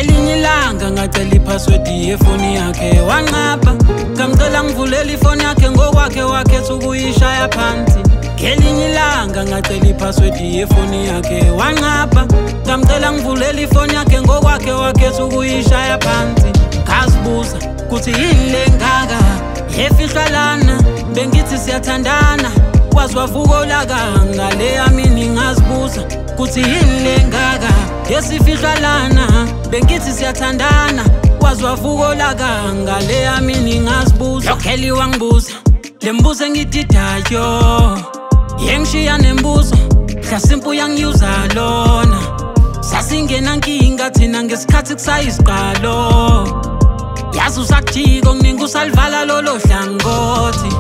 Ngelinye ilanga ngacela ipassword yefoni yakhe wanqaba, ngamcela ngivulela ifoni yakhe ngokwakhe wakhetha ukuyishaya phansi. Ngelinye ilanga ngacela ipassword yefoni yakhe wanqaba, ngamcela ngivulela ifoni yakhe ngokwakhe wakhetha ukuyishaya phansi. Ngazibuza kuthi yini lengaka yefihlwa lana, bengithi siyathandana wazi wavuka ulaka. Ngale yami ngazibuza kuthi yini lengaka yesifihlwa lana, bengithi siyathandana wazi wavuka ulaka. Ngale yami ngazibuza lokheli wangibuza lembuzo engididayo, yengishiya nembuzo mhlasimpu yangiyuza lona. Sasingena nkinga thina ngesikhathi kusayisiqalo, yazi usakujiko nginingi usalivala lolo hlangothi.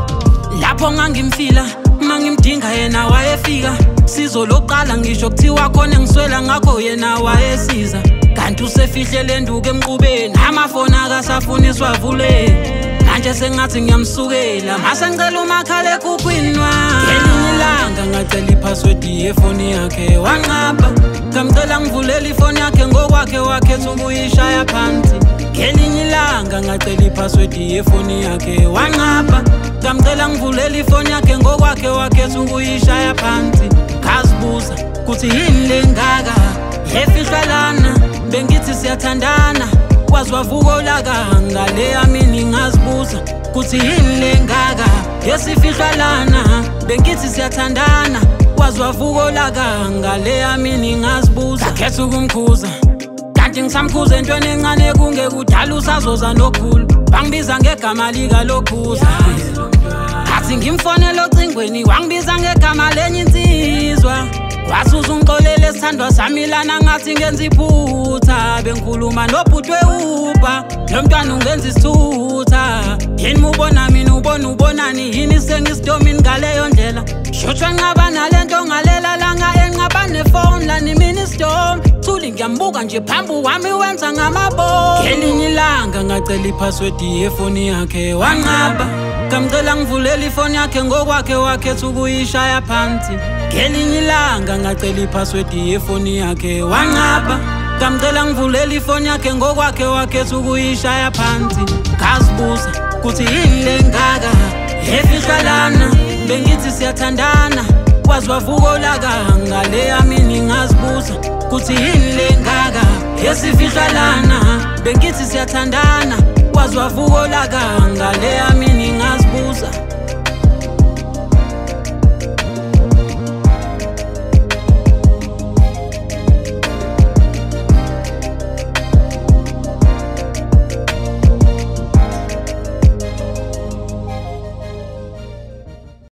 Lapho ngangimfila mangimdinga yena wayefika, sizo loqala ngisho kuthiwa khona ngiswela ngakho yena wayesiza. Kanti usefihle lenduku emqubeni, amafoni akasafuniswa avule. Manje sengathi ngiyamsukela mase ngicela umakhalekhukhwini wami. Ngelinye ilanga ngacela ipassword yefoni yakhe wanqaba, ngamcela ngivulela ifoni yakhe ngokwakhe wakhetha ukuyishaya phansi. Ngelinye ilanga ngacela ipassword yefoni yakhe wanqaba, ngamcela ngivulela ifoni yakhe ngokwakhe wakhetha ukuyishaya phansi. Ngazibuza kuthi yini lengaka yefihlwa lana, bengithi siyathandana wazi wavuka ulaka. Ngale yami ngazibuza kuthi yini lengaka yesifihlwa lana, bengithi siyathandana wazi wavuka ulaka. Ngale yami ngazibuza ngakhetha ukumkhuza, kanti ngisamkhuza entweni encane kungekudala usazoza nokhulu. Bangibiza ngegama lika lokhuza, athi ngimfonela ocingweni wangibiza ngegama lenye insizwa. Wasuza ungixolele esithandwa sami lana ngathi ngenza iphutha, bengikhuluma nobhutwe uba lo mntwana ungenza isithutha. Yini mubona mina ubonani, yini sengisidumini ngaleyo ndlela. Shoshwa nqaba nalento ngalela langa enqaba nefoni lani mina isidom. Thuli ngiyambuka nje phambu wami wenza ngamabo. Ngelinye ilanga ngacela ipassword yefoni yakhe wanqaba, ngamcela ngivulela ifoni yakhe ngokwakhe wakhetha ukuyishaya phansi. Ngelinye ilanga ngacela ipassword yefoni yakhe wanqaba, ngamcela ngivulela ifoni yakhe ngokwakhe wakhetha ukuyishaya phansi. Ngazibuza kuthi yini lengaka yefihlwa lana, bengithi siyathandana wazi wavuka ulaka. Ngale yami ngazibuza kuthi yini lengaka yesifihlwa lana, bengithi siyathandana wazi wavuka ulaka. Ngale